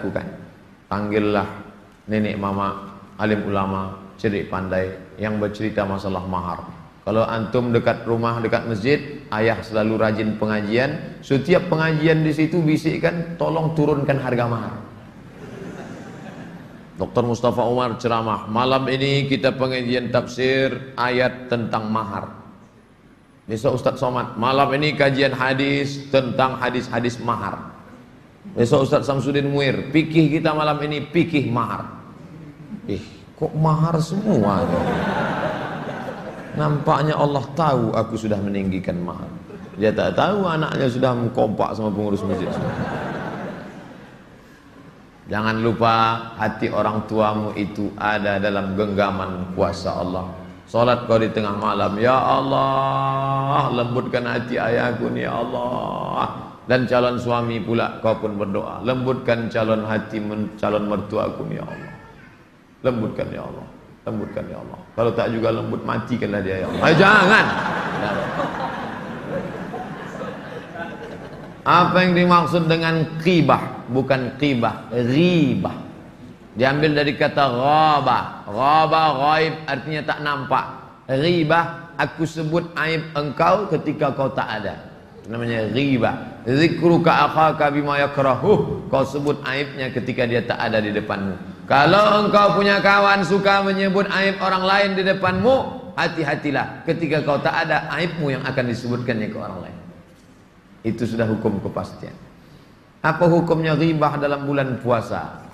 lakukan. Panggillah nenek mama, alim ulama, cerdik pandai yang bercerita masalah mahar. Kalau antum dekat rumah, dekat masjid, ayah selalu rajin pengajian. Setiap pengajian di situ bisikkan, tolong turunkan harga mahar. Dr. Mustafa Umar ceramah, malam ini kita pengajian tafsir ayat tentang mahar. Besok Ustaz Somad, malam ini kajian hadis tentang hadis-hadis mahar. Besok Ustaz Samsudin Muir, fikih kita malam ini fikih mahar. Kok mahar semua? Nampaknya Allah tahu aku sudah meninggikan mahar. Dia tak tahu anaknya sudah mengkompak sama pengurus masjid. Jangan lupa hati orang tuamu itu ada dalam genggaman kuasa Allah. Salat kau di tengah malam, ya Allah, lembutkan hati ayahku ni ya Allah. Dan calon suami pula kau pun berdoa, lembutkan calon hati calon mertuaku ni ya Allah. Lembutkan ya Allah. Lembutkan ya Allah. Kalau tak juga lembut, matikanlah dia ya Allah. Jangan. Apa yang dimaksud dengan qibah? Bukan qibah, ribah. Diambil dari kata ghabah. Ghabah, ghaib artinya tak nampak. Ribah, aku sebut aib engkau ketika kau tak ada. Namanya ribah. Zikruka akhaka bima yakrahu. Kau sebut aibnya ketika dia tak ada di depanmu. Kalau engkau punya kawan suka menyebut aib orang lain di depanmu, hati-hatilah ketika kau tak ada, aibmu yang akan disebutkannya ke orang lain. Itu sudah hukum kepastian. Apa hukumnya ghibah dalam bulan puasa?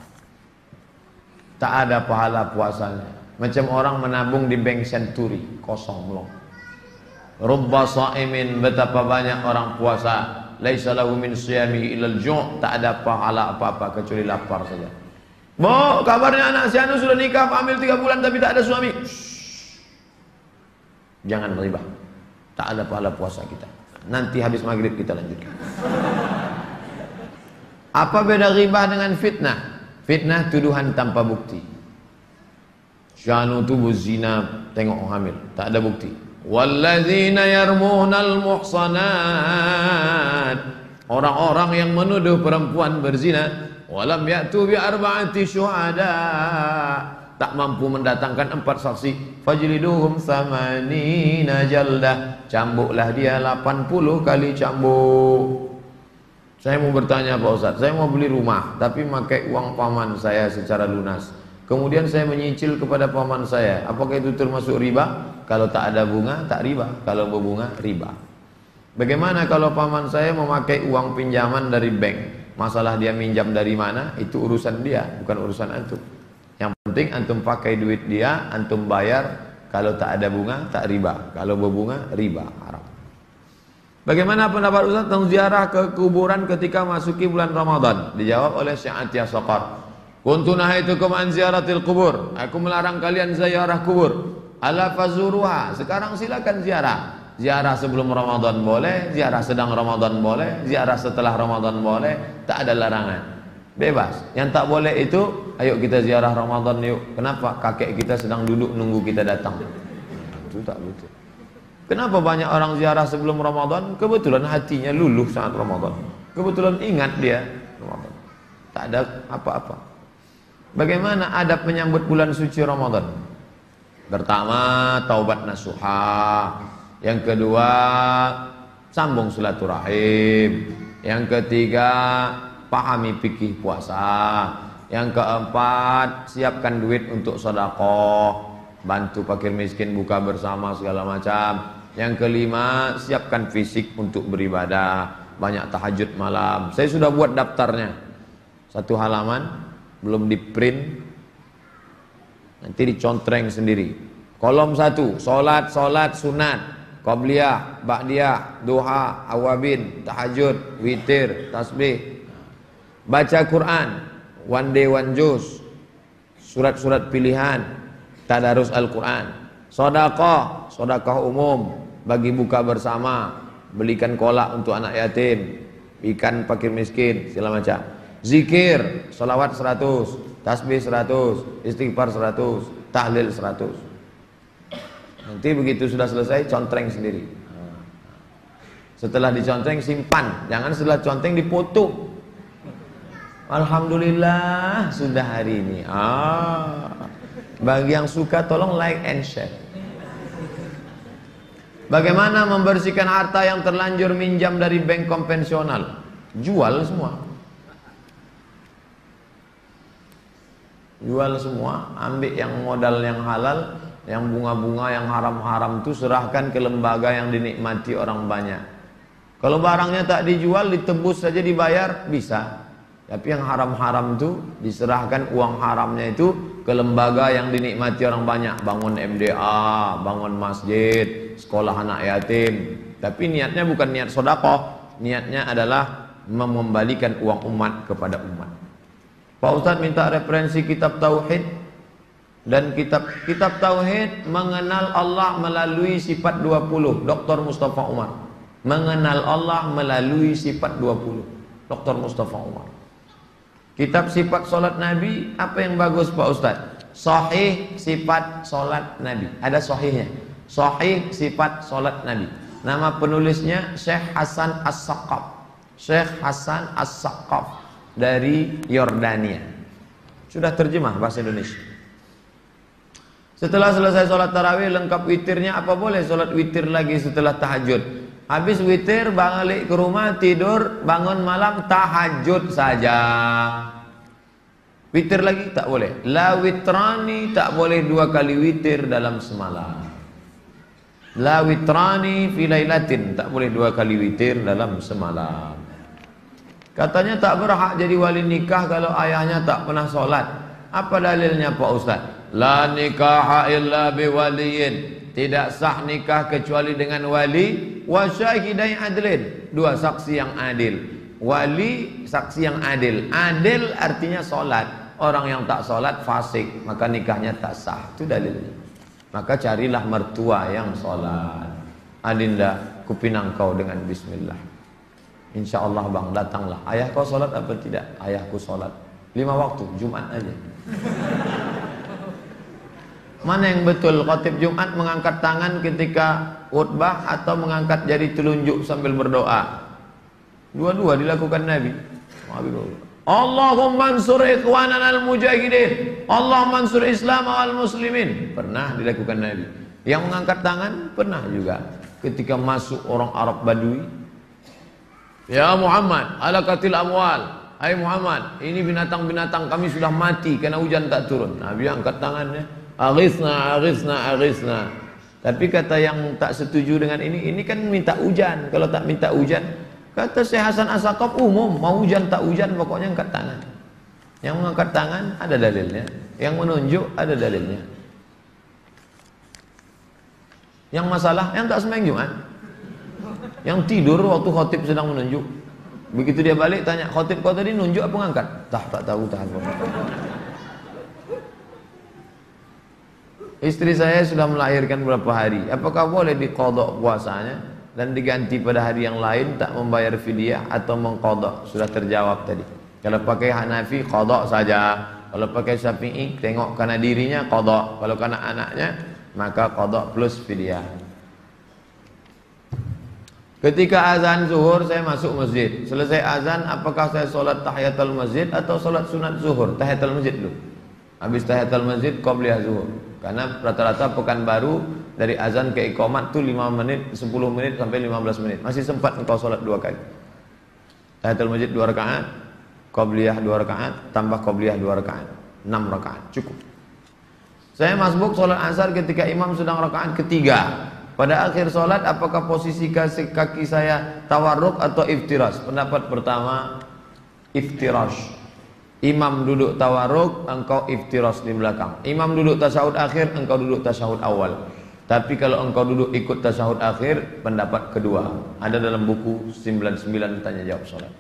Tak ada pahala puasanya. Macam orang menabung di bank senturi, kosong melong. Rubba sha'imin, betapa banyak orang puasa, laisa lahu min siyamihi ilal ju', tak ada pahala apa-apa kecuali lapar saja. Bu, kabarnya anak si Anu sudah nikah, hamil 3 bulan tapi tak ada suami. Jangan beribah. Tak ada pahala puasa kita. Nanti habis maghrib kita lanjutkan. Apa beda ghibah dengan fitnah? Fitnah tuduhan tanpa bukti. Syanu tubuh zina, tengok hamil, tak ada bukti. Walladzina yarmunal muhsanat, orang-orang yang menuduh perempuan berzina, walam ya'tu bi arba'ati syuhada, tak mampu mendatangkan 4 saksi, fajliduhum samanina jaldah, cambuklah dia 80 kali cambuk. Saya mau bertanya Pak Ustaz, saya mau beli rumah tapi pakai uang paman saya secara lunas. Kemudian saya menyicil kepada paman saya, apakah itu termasuk riba? Kalau tak ada bunga, tak riba. Kalau berbunga, riba. Bagaimana kalau paman saya memakai uang pinjaman dari bank? Masalah dia minjam dari mana, itu urusan dia, bukan urusan antum. Yang penting antum pakai duit dia, antum bayar. Kalau tak ada bunga, tak riba. Kalau berbunga, riba, haram. Bagaimana pendapat Ustaz tentang ziarah ke kuburan ketika masuki bulan Ramadan? Dijawab oleh Syekh Atiyah Saqar. Kuntu nahaitukum an ziyaratil kubur. Aku melarang kalian ziarah kubur. Ala fazuruha. Sekarang silakan ziarah. Ziarah sebelum Ramadan boleh, ziarah sedang Ramadan boleh, ziarah setelah Ramadan boleh, tak ada larangan. Bebas. Yang tak boleh itu, ayo kita ziarah Ramadan yuk. Kenapa? Kakek kita sedang duduk nunggu kita datang. Itu tak betul. Kenapa banyak orang ziarah sebelum Ramadan? Kebetulan hatinya luluh saat Ramadan. Kebetulan ingat dia Ramadan. Tak ada apa-apa. Bagaimana adab menyambut bulan suci Ramadan? Pertama, taubat nasuha. Yang kedua, sambung silaturahim. Yang ketiga, pahami fikih puasa. Yang keempat, siapkan duit untuk sedekah, bantu fakir miskin, buka bersama segala macam. Yang kelima, siapkan fisik untuk beribadah, banyak tahajud malam. Saya sudah buat daftarnya, 1 halaman, belum di print, nanti dicontreng sendiri. Kolom 1, solat sunat, qobliyah, ba'diyah, duha, awabin, tahajud, witir, tasbih. Baca Quran, one day one juz, surat-surat pilihan, tadarus Al-Quran. Sedekah umum, bagi buka bersama, belikan kolak untuk anak yatim, ikan fakir miskin, segala macam. Zikir, salawat 100, tasbih 100, istighfar 100, tahlil 100. Nanti begitu sudah selesai, contreng sendiri. Setelah dicontreng, simpan. Jangan setelah contreng dipoto. Alhamdulillah sudah hari ini. Bagi yang suka tolong like and share. Bagaimana membersihkan harta yang terlanjur minjam dari bank konvensional? Jual semua. Jual semua, ambil yang modal yang halal, yang bunga-bunga yang haram-haram itu serahkan ke lembaga yang dinikmati orang banyak. Kalau barangnya tak dijual, ditebus saja dibayar, bisa. Tapi yang haram-haram itu diserahkan uang haramnya itu ke lembaga yang dinikmati orang banyak. Bangun MDA, bangun masjid, sekolah anak yatim. Tapi niatnya bukan niat sedekah, niatnya adalah mengembalikan uang umat kepada umat. Pak Ustadz minta referensi kitab tauhid dan kitab tauhid mengenal Allah melalui sifat 20. Dr. Mustafa Umar. Mengenal Allah melalui sifat 20. Dr. Mustafa Umar. Kitab sifat solat Nabi, apa yang bagus Pak Ustadz? Sahih sifat solat Nabi. Ada sahihnya. Sahih sifat solat Nabi. Nama penulisnya Syekh Hasan As-Saqqaf. Syekh Hasan As-Saqqaf dari Yordania. Sudah terjemah bahasa Indonesia. Setelah selesai sholat tarawih lengkap witirnya, apa boleh sholat witir lagi setelah tahajud? Habis witir balik ke rumah tidur, bangun malam tahajud saja. Witir lagi tak boleh. La witrani, tak boleh 2 kali witir dalam semalam. La witrani fi lailatin, tak boleh 2 kali witir dalam semalam. Katanya tak berhak jadi wali nikah kalau ayahnya tak pernah sholat. Apa dalilnya Pak Ustaz? La nikaha illa biwaliyin. Tidak sah nikah kecuali dengan wali wa syahidai adlin, 2 saksi yang adil. Wali saksi yang adil. Adil artinya sholat. Orang yang tak sholat fasik, maka nikahnya tak sah. Itu dalilnya. Maka carilah mertua yang sholat. Adinda, kupinang kau dengan bismillah. Insya Allah bang, datanglah. Ayah kau sholat apa tidak? Ayahku sholat 5 waktu, Jumat aja. Mana yang betul? Khatib Jumat mengangkat tangan ketika khutbah atau mengangkat jari telunjuk sambil berdoa? Dua-dua dilakukan Nabi. Allahumma ansur ikhwanana al-mujahidin, Allah mansur Islam wal muslimin. Pernah dilakukan Nabi. Yang mengangkat tangan pernah juga ketika masuk orang Arab Badui. Ya Muhammad, alakatil amwal. Hai Muhammad, ini binatang-binatang kami sudah mati karena hujan tak turun. Nabi angkat tangannya. Aghithna, aghithna, aghithna. Tapi kata yang tak setuju dengan ini kan minta hujan. Kalau tak minta hujan, kata Syekh Hasan As-Saqqaf umum, mau hujan tak hujan pokoknya angkat tangan. Yang mengangkat tangan ada dalilnya, yang menunjuk ada dalilnya. Yang masalah yang tak sembahyang Jumat, yang tidur waktu khatib sedang menunjuk. Begitu dia balik tanya, khatib kau tadi nunjuk apa ngangkat? Tak tahu tahan. Istri saya sudah melahirkan berapa hari. Apakah boleh diqadha puasanya dan diganti pada hari yang lain, tak membayar fidyah atau mengqadha? Sudah terjawab tadi. Kalau pakai Hanafi qadha saja. Kalau pakai Syafi'i tengok karena dirinya qadha. Kalau karena anaknya maka qadha plus fidyah. Ketika azan zuhur saya masuk masjid. Selesai azan apakah saya solat tahiyatul masjid atau solat sunat zuhur? Tahiyatul masjid dulu. Habis tahiyatul masjid qabliyah zuhur. Karena rata-rata Pekanbaru dari azan ke iqamat itu 5 menit, 10 menit sampai 15 menit. Masih sempat engkau sholat 2 kali. Tahiyatul masjid 2 rakaat, qabliyah 2 rakaat, tambah qabliyah 2 rakaat. 6 rakaat, cukup. Saya masbuk sholat asar ketika imam sedang rakaat ketiga. Pada akhir sholat apakah posisi kaki saya tawarruk atau iftirash? Pendapat pertama iftirash. Imam duduk tawarruk, engkau iftirash di belakang. Imam duduk tasyahud akhir, engkau duduk tasyahud awal. Tapi kalau engkau duduk ikut tasyahud akhir, pendapat kedua. Ada dalam buku 99 tanya jawab sholat.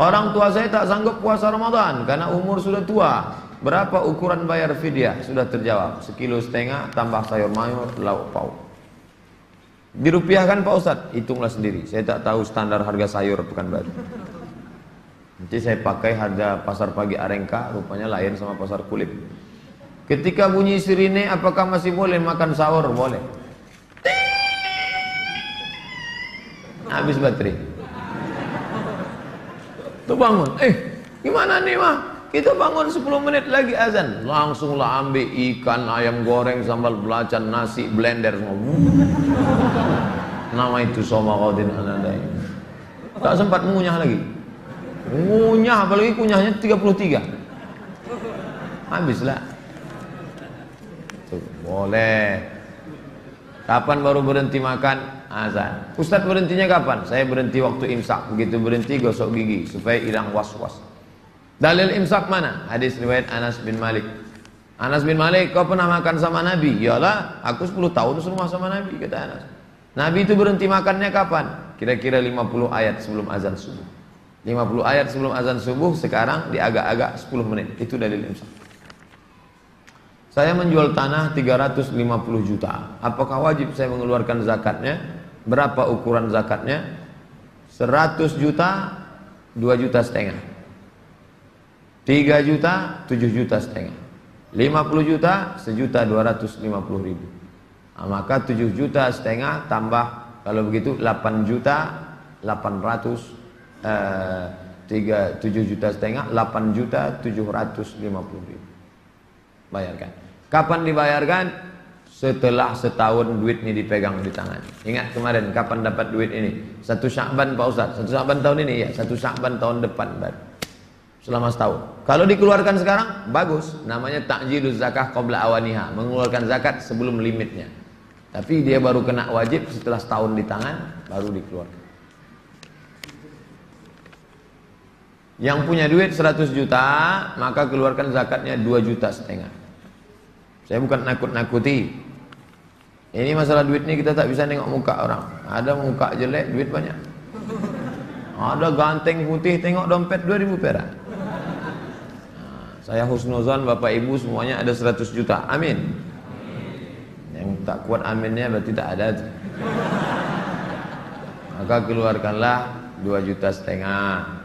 Orang tua saya tak sanggup puasa Ramadan karena umur sudah tua. Berapa ukuran bayar fidyah? Sudah terjawab. 1,5 kilo tambah sayur mayur, lauk pauk. Dirupiahkan Pak Ustadz? Hitunglah sendiri. Saya tak tahu standar harga sayur Pekanbaru. Nanti saya pakai harga pasar pagi Arengka, rupanya lain sama pasar kulit. Ketika bunyi sirine, apakah masih boleh makan sahur? Boleh. Habis baterai. Tuh bangun, Gimana nih mah? Kita bangun 10 menit lagi azan. Langsunglah ambil ikan, ayam goreng, sambal belacan, nasi, blender semua. Nama itu Somagodin Anadai. Tak sempat mengunyah lagi. Ngunyah, apalagi kunyahnya 33. Habislah. Tuh, boleh. Kapan baru berhenti makan? Azan. Ustadz berhentinya kapan? Saya berhenti waktu imsak. Begitu berhenti gosok gigi supaya hilang was-was. Dalil imsak mana? Hadis riwayat Anas bin Malik. Anas bin Malik, kau pernah makan sama Nabi? Iyalah, aku 10 tahun serumah sama Nabi, kata Anas. Nabi itu berhenti makannya kapan? Kira-kira 50 ayat sebelum azan subuh. 50 ayat sebelum azan subuh, sekarang di agak-agak 10 menit. Itu dalil imsak. Saya menjual tanah 350 juta. Apakah wajib saya mengeluarkan zakatnya? Berapa ukuran zakatnya? 100 juta, 2 juta setengah. 3 juta, 7 juta setengah. 50 juta, 1.250.000. Nah, maka 7 juta setengah tambah, kalau begitu 8 juta 800, 7 juta setengah, 8 juta 750.000. Bayarkan. Kapan dibayarkan? Setelah setahun duit ini dipegang di tangan. Ingat kemarin kapan dapat duit ini? 1 Sya'ban Pak Ustaz. 1 Sya'ban tahun ini ya, 1 Sya'ban tahun depan baru. Selama setahun. Kalau dikeluarkan sekarang, bagus. Namanya ta'jiluz zakah qabla awaniha. Mengeluarkan zakat sebelum limitnya. Tapi dia baru kena wajib setelah setahun di tangan, baru dikeluarkan. Yang punya duit 100 juta, maka keluarkan zakatnya 2 juta setengah. Saya bukan nakut-nakuti. Ini masalah duit ini kita tak bisa nengok muka orang. Ada muka jelek, duit banyak. Ada ganteng putih, tengok dompet 2.000 perak. Saya husnuzon Bapak Ibu semuanya ada 100 juta. Amin. Yang tak kuat aminnya berarti tak ada. Maka keluarkanlah 2 juta setengah.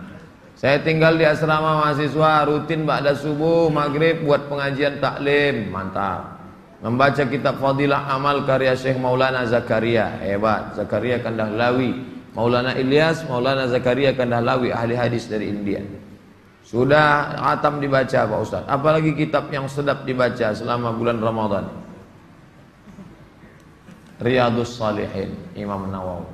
Saya tinggal di asrama mahasiswa, rutin ba'da subuh, maghrib buat pengajian taklim. Mantap. Membaca kitab Fadilah Amal karya Syekh Maulana Zakaria. Hebat. Zakaria Kandahlawi. Maulana Ilyas, Maulana Zakaria Kandahlawi, ahli hadis dari India. Sudah khatam dibaca Pak Ustaz. Apalagi kitab yang sedap dibaca selama bulan Ramadan. Riyadhus Shalihin, Imam Nawawi.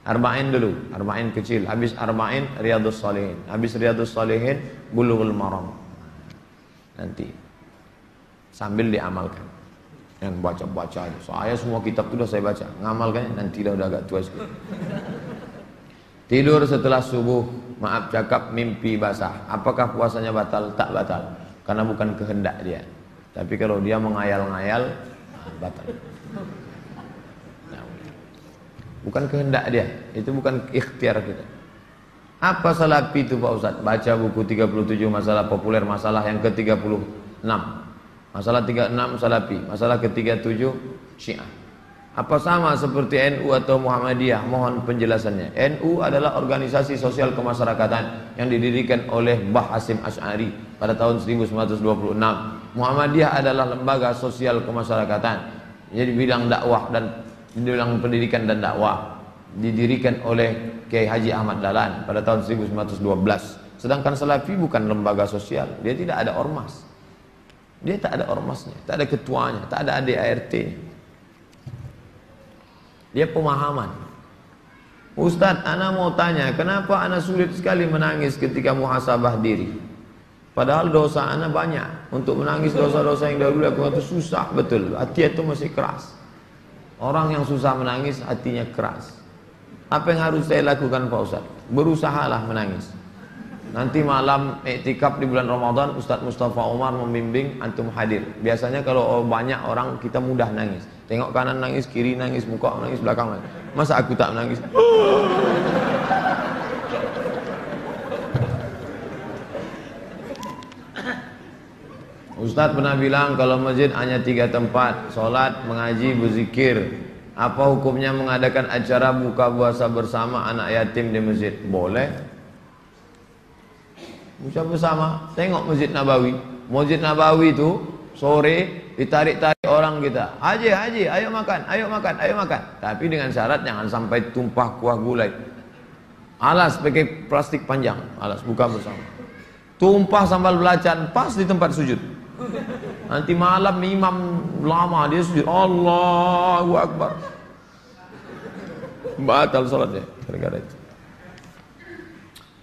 Arba'in dulu, Arba'in kecil. Habis Arba'in, Riyadhus Shalihin. Habis Riyadhus Shalihin, Bulughul Maram. Nanti sambil diamalkan. Yang baca-baca aja. Saya semua kitab itu sudah saya baca. Ngamalkannya nanti udah agak tua sekali. Tidur setelah subuh, maaf cakap mimpi basah. Apakah puasanya batal? Tak batal. Karena bukan kehendak dia. Tapi kalau dia mengayal-ngayal, batal. Bukan kehendak dia. Itu bukan ikhtiar kita. Apa salafi itu Pak Ustaz? Baca buku 37 masalah populer, masalah yang ke-36. Masalah 36 salafi, masalah ke-37 Syiah. Apa sama seperti NU atau Muhammadiyah? Mohon penjelasannya. NU adalah organisasi sosial kemasyarakatan yang didirikan oleh Mbah Hasyim Asy'ari pada tahun 1926. Muhammadiyah adalah lembaga sosial kemasyarakatan, jadi bidang dakwah dan bidang pendidikan dan dakwah, didirikan oleh Kiai Haji Ahmad Dahlan pada tahun 1912. Sedangkan Salafi bukan lembaga sosial, dia tidak ada ormas. Dia tak ada ormasnya, tak ada ketuanya, tak ada ADART-nya. Dia pemahaman. Ustadz, ana mau tanya, kenapa ana sulit sekali menangis ketika muhasabah diri? Padahal dosa ana banyak. Untuk menangis dosa-dosa yang dahulu aku itu susah betul. Hati itu masih keras. Orang yang susah menangis hatinya keras. Apa yang harus saya lakukan Pak Ustadz? Berusahalah menangis. Nanti malam iktikaf di bulan Ramadan, Ustadz Mustafa Umar membimbing, antum hadir. Biasanya kalau banyak orang kita mudah nangis. Tengok kanan nangis, kiri nangis, muka nangis, belakang nangis. Masa aku tak menangis? Ustadz pernah bilang kalau masjid hanya 3 tempat, sholat, mengaji, berzikir. Apa hukumnya mengadakan acara buka puasa bersama anak yatim di masjid? Boleh. Buka bersama, tengok Masjid Nabawi. Masjid Nabawi itu sore ditarik-tarik orang kita. Haji, haji, ayo makan, ayo makan, ayo makan. Tapi dengan syarat jangan sampai tumpah kuah gulai. Alas pakai plastik panjang, alas buka bersama. tumpah sambal belacan pas di tempat sujud. Nanti malam imam lama dia sujud, Allahu Akbar, batal sholatnya gara-gara itu.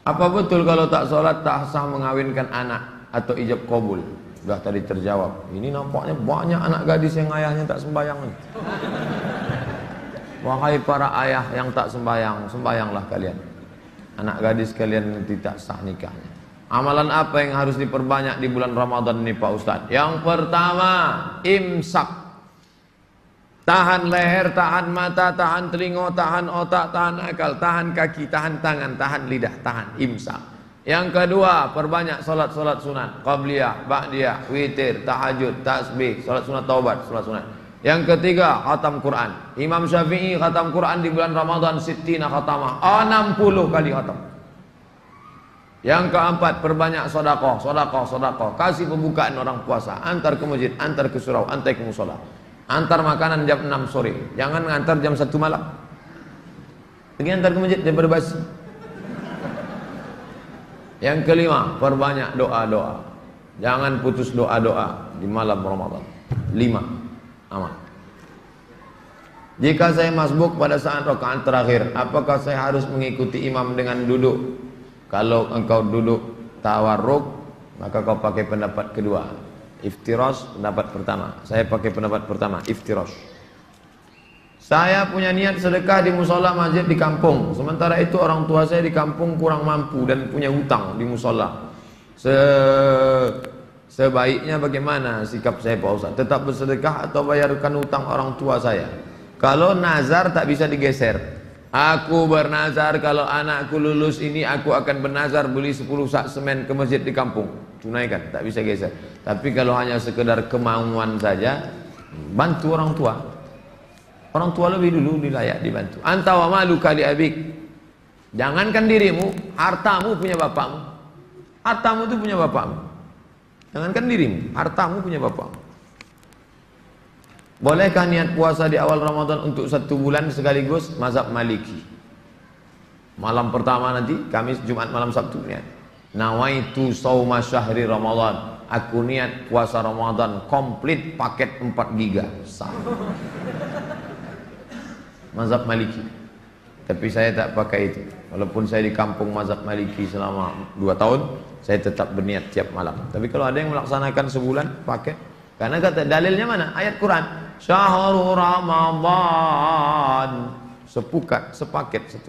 Apa betul kalau tak sholat tak sah mengawinkan anak atau ijab kabul? Sudah tadi terjawab. Ini nampaknya banyak anak gadis yang ayahnya tak sembahyang. Wahai para ayah yang tak sembahyang, sembahyanglah kalian. Anak gadis kalian tidak sah nikahnya. Amalan apa yang harus diperbanyak di bulan Ramadan ini Pak Ustadz? Yang pertama, imsak. Tahan leher, tahan mata, tahan telinga, tahan otak, tahan akal, tahan kaki, tahan tangan, tahan lidah, tahan imsak. Yang kedua, perbanyak solat-solat sunat, qabliyah, ba'diyah, witir, tahajud, tasbih, solat sunat taubat, solat sunat. Yang ketiga, khatam Quran. Imam Syafi'i khatam Quran di bulan Ramadan sittina khatamah, 60 kali khatam. Yang keempat, perbanyak sedekah, sedekah, sedekah. Kasih pembukaan orang puasa, antar ke masjid, antar ke surau, antar ke mushola. Antar makanan jam 6 sore, jangan ngantar jam 1 malam. Pergi antar ke masjid daripada basi. Yang kelima, perbanyak doa-doa. Jangan putus doa-doa di malam Ramadan. 5 amal. Jika saya masbuk pada saat rakaat terakhir, apakah saya harus mengikuti imam dengan duduk? Kalau engkau duduk tawarruk, maka kau pakai pendapat kedua. Iftirash pendapat pertama. Saya pakai pendapat pertama, iftirash. Saya punya niat sedekah di musola masjid di kampung. Sementara itu orang tua saya di kampung kurang mampu dan punya hutang di musola. Sebaiknya bagaimana sikap saya Pak Ustaz? Tetap bersedekah atau bayarkan hutang orang tua saya? Kalau nazar tak bisa digeser. Aku bernazar kalau anakku lulus ini aku akan bernazar beli 10 sak semen ke masjid di kampung. Tunaikan, tak bisa geser. Tapi kalau hanya sekedar kemauan saja, bantu orang tua. Orang tua lebih dulu layak dibantu. Anta wa maluka li abik. Jangankan dirimu, hartamu punya bapakmu. Hartamu itu punya bapakmu. Jangankan dirimu, hartamu punya bapakmu. Bolehkah niat puasa di awal Ramadan untuk 1 bulan sekaligus? Mazhab Maliki. Malam pertama nanti, Kamis, Jumat, malam Sabtu niat. Nawaitu sauma syahri Ramadan. Aku niat puasa Ramadan komplit paket 4 giga. Sah. Mazhab Maliki. Tapi saya tak pakai itu. Walaupun saya di kampung mazhab Maliki selama 2 tahun, saya tetap berniat tiap malam. Tapi kalau ada yang melaksanakan sebulan paket, karena kata dalilnya mana? Ayat Quran. Syahrul Ramadan. Sepaket satu.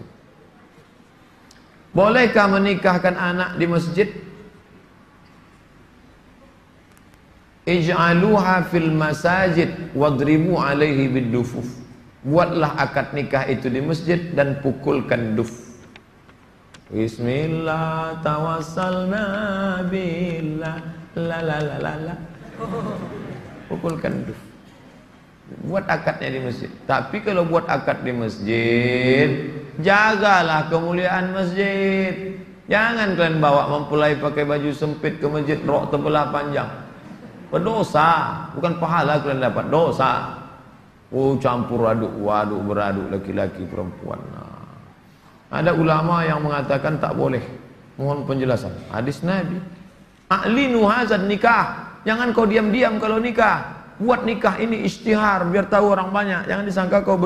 Bolehkah menikahkan anak di masjid? Ij'aluha fil masajid wadribu alaihi bidufuf. Buatlah akad nikah itu di masjid dan pukulkan duf. Bismillah tawassalna billah la la la la la. Pukulkan duf. Buat akadnya di masjid. Tapi kalau buat akad di masjid, jagalah kemuliaan masjid. Jangan kalian bawa mempelai pakai baju sempit ke masjid, rok terbelah panjang. Berdosa, bukan pahala kalian dapat, dosa. Oh, campur aduk, waduk beraduk laki-laki perempuan. Nah, ada ulama yang mengatakan tak boleh. Mohon penjelasan. Hadis Nabi. A'linu hazan nikah. Jangan kau diam-diam kalau nikah. Buat nikah ini istihar biar tahu orang banyak. Jangan disangka kau